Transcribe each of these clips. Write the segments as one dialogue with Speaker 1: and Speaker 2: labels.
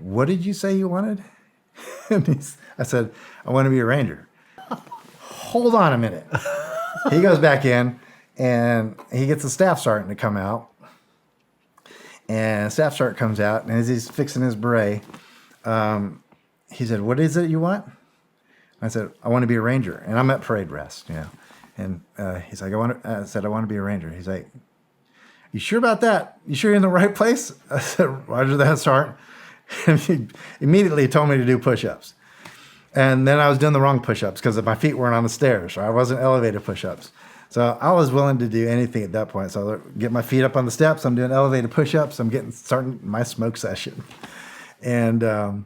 Speaker 1: what did you say you wanted? And I said, I want to be a ranger. Hold on a minute. He goes back in, and he gets the staff sergeant to come out. And staff sergeant comes out, and as he's fixing his beret, he said, what is it you want? I said, I want to be a ranger. And I'm at parade rest, you know. And he's like, I said, I want to be a ranger. He's like, you sure about that? You sure you're in the right place? I said, Roger that, Sergeant. And he immediately told me to do push-ups. And then I was doing the wrong push-ups because my feet weren't on the stairs. So I wasn't elevated push-ups. So I was willing to do anything at that point. So I get my feet up on the steps. I'm doing elevated push-ups. I'm starting my smoke session. And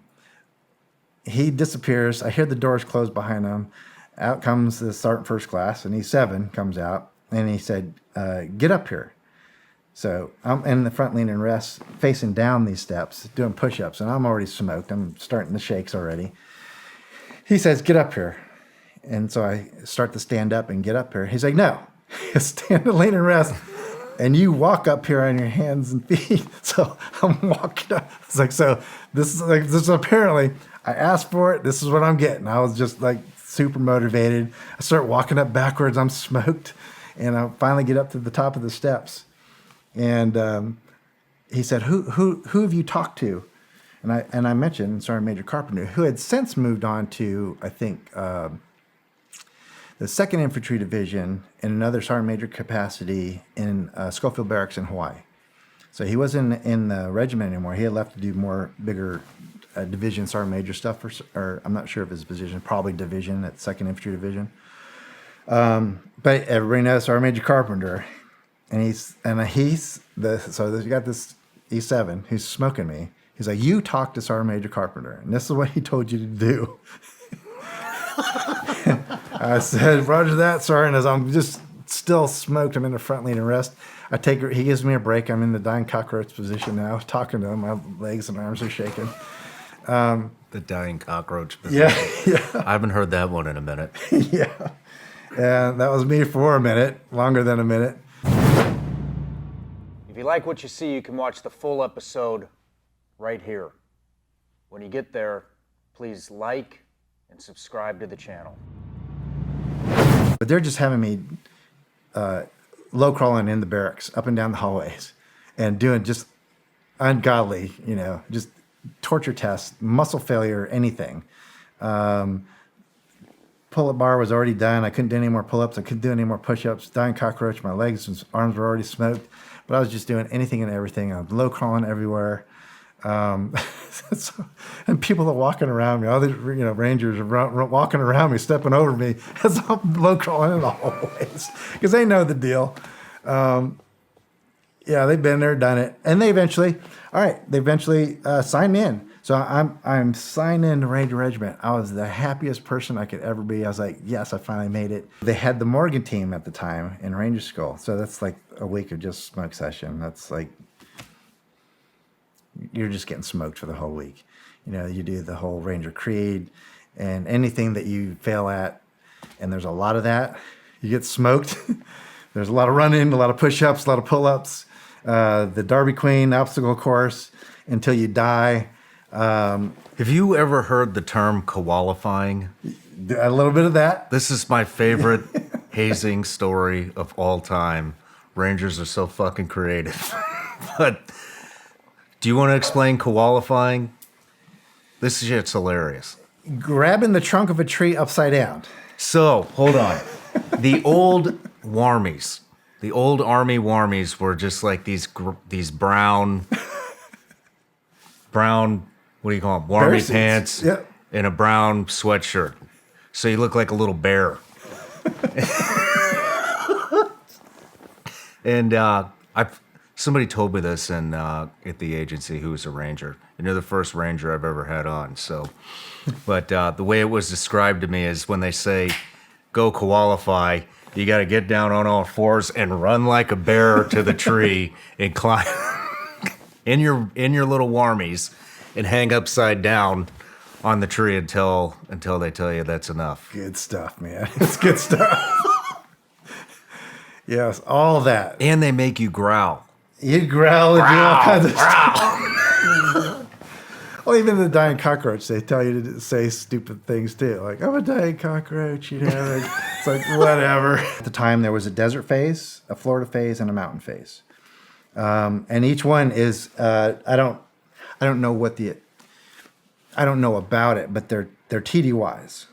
Speaker 1: he disappears. I hear the doors close behind him. Out comes the sergeant first class, and he's 7, comes out. And he said, get up here. So I'm in the front leaning rest, facing down these steps, doing push-ups. And I'm already smoked. I'm starting the shakes already. He says, get up here. And so I start to stand up and get up here. He's like, no, stand and lean and rest. And you walk up here on your hands and feet. So I'm walking up. It's like, so this is apparently, I asked for it. This is what I'm getting. I was just like super motivated. I start walking up backwards. I'm smoked. And I finally get up to the top of the steps. And he said, who have you talked to? And I mentioned Sergeant Major Carpenter, who had since moved on to, I think, the 2nd Infantry Division in another Sergeant Major capacity in Schofield Barracks in Hawaii. So he wasn't in the regiment anymore. He had left to do more bigger division Sergeant Major stuff, or I'm not sure of his position, probably division at 2nd Infantry Division. But everybody knows Sergeant Major Carpenter. And you got this E7 who's smoking me. He's like, you talk to Sergeant Major Carpenter, and this is what he told you to do. I said, Roger that, Sergeant. As I'm just still smoked, I'm in the front leaning rest. He gives me a break. I'm in the dying cockroach position now, talking to him. My legs and arms are shaking.
Speaker 2: The dying cockroach position.
Speaker 1: Yeah.
Speaker 2: I haven't heard that one in a minute.
Speaker 1: Yeah. And that was me for a minute, longer than a minute.
Speaker 3: If you like what you see, you can watch the full episode right here. When you get there, please like and subscribe to the channel.
Speaker 1: But they're just having me low crawling in the barracks, up and down the hallways, and doing just ungodly, just torture tests, muscle failure, anything. Pull-up bar was already done. I couldn't do any more pull-ups. I couldn't do any more push-ups. Dying cockroach. My legs and arms were already smoked. But I was just doing anything and everything. I was low crawling everywhere. And people are walking around me. All these, Rangers are walking around me, stepping over me as I'm low crawling in the hallways because they know the deal. They've been there, done it, and they eventually signed me in. So I'm signed in to Ranger Regiment. I was the happiest person I could ever be. I was like, yes, I finally made it. They had the Morgan team at the time in Ranger School, so that's like a week of just smoke session. That's like, you're just getting smoked for the whole week. You do the whole Ranger Creed and anything that you fail at, and there's a lot of that, you get smoked. There's a lot of running, a lot of push-ups, a lot of pull-ups, the Darby Queen obstacle course until you die.
Speaker 2: Have you ever heard the term qualifying?
Speaker 1: A little bit of that.
Speaker 2: This is my favorite hazing story of all time. Rangers are so fucking creative. But do you want to explain qualifying? This shit's hilarious.
Speaker 1: Grabbing the trunk of a tree upside down.
Speaker 2: So, hold on. The old warmies, the old army warmies were just like these brown, what do you call them? Warmy pants and a brown sweatshirt. So you look like a little bear. And somebody told me this at the agency who was a ranger. And you're the first ranger I've ever had on. So, but the way it was described to me is when they say, go qualify, you got to get down on all fours and run like a bear to the tree and climb in your little warmies and hang upside down on the tree until they tell you that's enough.
Speaker 1: Good stuff, man. It's good stuff. Yes, all that.
Speaker 2: And they make you growl.
Speaker 1: You growl and do all kinds of stuff. Well, even the dying cockroach, they tell you to say stupid things too. Like, I'm a dying cockroach, you know. It's like, whatever. At the time, there was a desert phase, a Florida phase, and a mountain phase. And each one is, I don't know about it, but they're TDYs.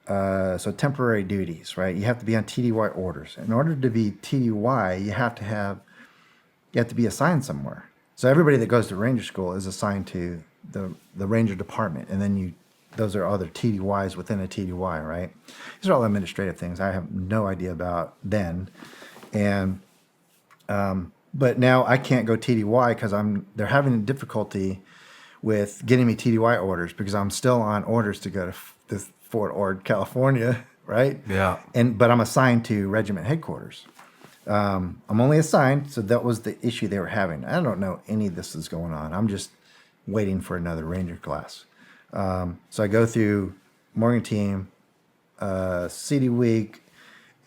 Speaker 1: So temporary duties, right? You have to be on TDY orders. In order to be TDY, you have to be assigned somewhere. So everybody that goes to Ranger School is assigned to the Ranger Department, and then those are other TDYs within a TDY, right? These are all administrative things I have no idea about then, and but now I can't go TDY because they're having difficulty with getting me TDY orders because I'm still on orders to go to this Fort Ord, California, right?
Speaker 2: Yeah.
Speaker 1: But I'm assigned to regiment headquarters. I'm only assigned, so that was the issue they were having. I don't know any of this is going on. I'm just waiting for another Ranger class. So I go through morning team, CD week.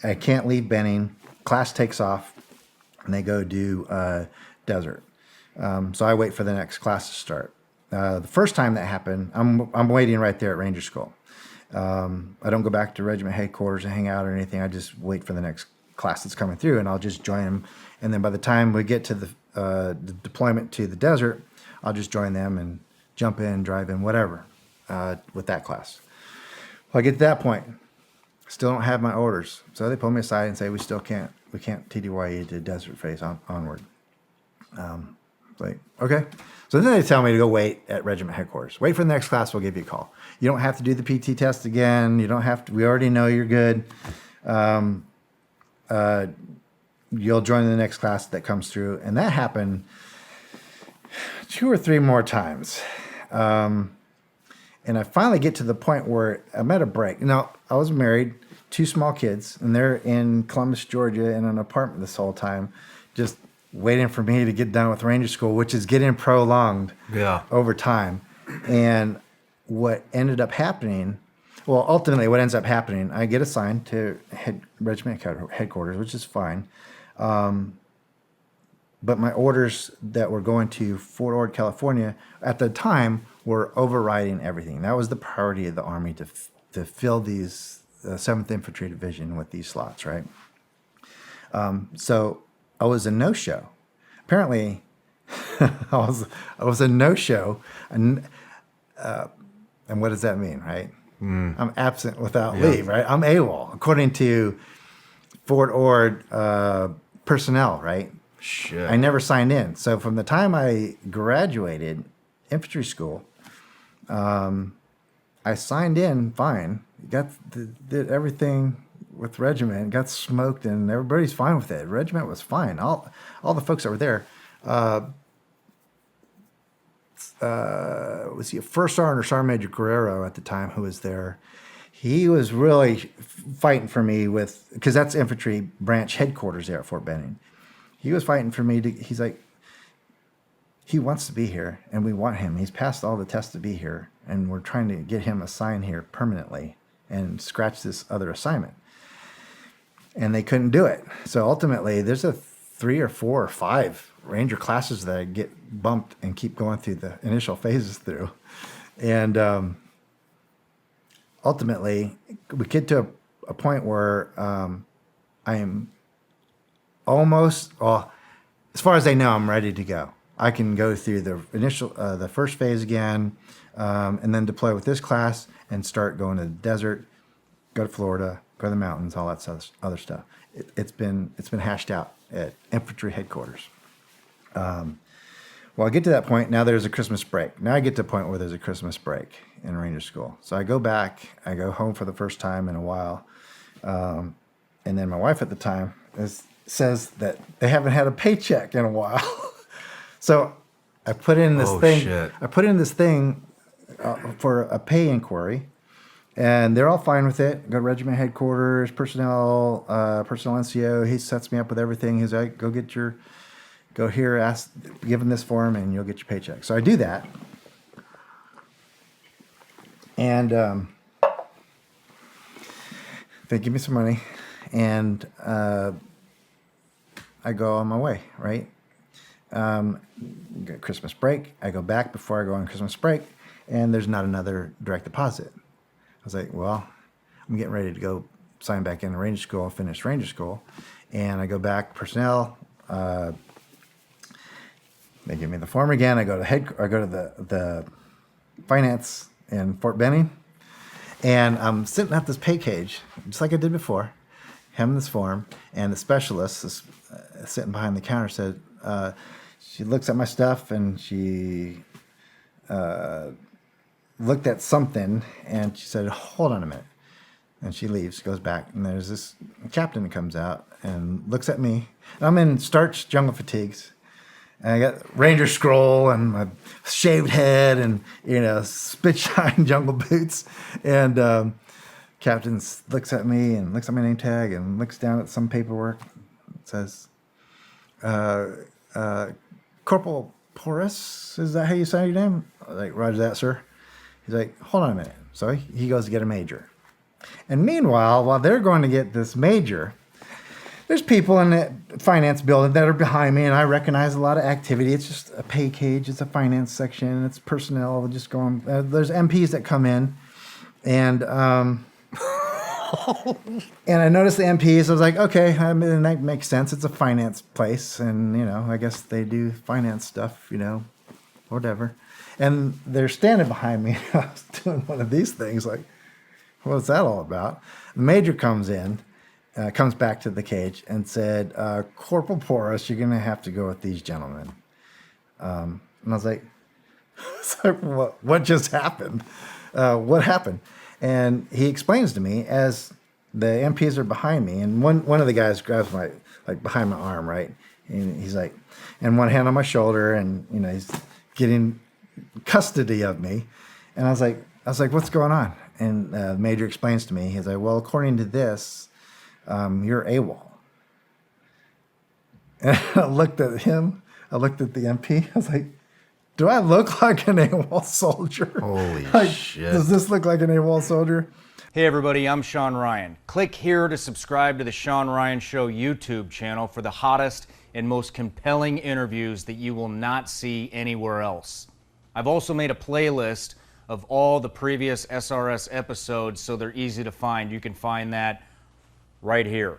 Speaker 1: I can't leave Benning. Class takes off, and they go do desert. So I wait for the next class to start. The first time that happened, I'm waiting right there at Ranger School. I don't go back to regiment headquarters and hang out or anything. I just wait for the next class that's coming through, and I'll just join them. And then by the time we get to the deployment to the desert, I'll just join them and jump in, drive in, whatever, with that class. Well, I get to that point, still don't have my orders. So they pull me aside and say, we can't TDY you to desert phase onward. Like, okay. So then they tell me to go wait at regiment headquarters. Wait for the next class, we'll give you a call. You don't have to do the PT test again. You don't have to, we already know you're good. You'll join the next class that comes through. And that happened 2 or 3 more times. And I finally get to the point where I'm at a break. Now, I was married, 2 small kids, and they're in Columbus, Georgia, in an apartment this whole time, just waiting for me to get done with Ranger School, which is getting prolonged over time. And what ended up happening, well, ultimately what ends up happening, I get assigned to regiment headquarters, which is fine. But my orders that were going to Fort Ord, California, at the time, were overriding everything. That was the priority of the Army to fill these 7th Infantry Division with these slots, right? So I was a no-show. Apparently, I was a no-show, and what does that mean, right? I'm absent without leave, right? I'm AWOL, according to Fort Ord personnel, right?
Speaker 2: Shit.
Speaker 1: I never signed in. So from the time I graduated infantry school, I signed in fine, did everything with regiment, got smoked, and everybody's fine with it. Regiment was fine. All the folks that were there. Was he a first sergeant or sergeant major Guerrero at the time who was there? He was really fighting for me because that's infantry branch headquarters there at Fort Benning. He was fighting for me he's like, he wants to be here and we want him. He's passed all the tests to be here and we're trying to get him assigned here permanently and scratch this other assignment. And they couldn't do it. So ultimately there's 3 or 4 or 5 Ranger classes that I get bumped and keep going through the initial phases through. And ultimately we get to a point where I am almost, well, as far as I know, I'm ready to go. I can go through the first phase again, and then deploy with this class and start going to the desert, go to Florida, go to the mountains, all that other stuff. It's been hashed out at infantry headquarters. Well, I get to that point. Now there's a Christmas break. Now I get to a point where there's a Christmas break in Ranger School. So I go back. I go home for the first time in a while. And then my wife at the time says that they haven't had a paycheck in a while. So I put in this thing.
Speaker 2: Shit.
Speaker 1: I put in this thing for a pay inquiry. And they're all fine with it. Go to regiment headquarters, personnel NCO. He sets me up with everything. He's like, go here, give him this form, and you'll get your paycheck. So I do that. And they give me some money. And I go on my way, right? Got Christmas break. I go back before I go on Christmas break. and there's not another direct deposit. I was like, well, I'm getting ready to go sign back in Ranger School, finish Ranger School. And I go back, personnel, they give me the form again. I go to the finance in Fort Benning, and I'm sitting at this pay cage, just like I did before, having this form, and the specialist is sitting behind the counter said, she looks at my stuff and she looked at something and she said, hold on a minute. And she leaves, goes back, and there's this captain that comes out and looks at me. And I'm in starched jungle fatigues. And I got Ranger scroll and my shaved head and, spit shine jungle boots. And captain looks at me and looks at my name tag and looks down at some paperwork. It says, Corporal Poras, is that how you say your name? I was like, roger that, sir. He's like, hold on a minute. So he goes to get a major. And meanwhile, while they're going to get this major, there's people in the finance building that are behind me, and I recognize a lot of activity. It's just a pay cage. It's a finance section. It's personnel just going. There's MPs that come in, and and I noticed the MPs. I was like, okay, that makes sense. It's a finance place, and I guess they do finance stuff, whatever. And they're standing behind me. I was doing one of these things, like, what's that all about? The major comes in. Comes back to the cage and said, Corporal Poras, you're going to have to go with these gentlemen. And I was like, what just happened? What happened? And he explains to me as the MPs are behind me, and one of the guys grabs my, behind my arm, right? And he's like, and one hand on my shoulder, and, he's getting custody of me. And I was like, what's going on? And the major explains to me, he's like, well, according to this, you're AWOL. And I looked at him. I looked at the MP. I was like, do I look like an AWOL soldier?
Speaker 2: Holy shit.
Speaker 1: Does this look like an AWOL soldier?
Speaker 3: Hey everybody, I'm Shawn Ryan. Click here to subscribe to the Shawn Ryan Show YouTube channel for the hottest and most compelling interviews that you will not see anywhere else. I've also made a playlist of all the previous SRS episodes so they're easy to find. You can find that right here.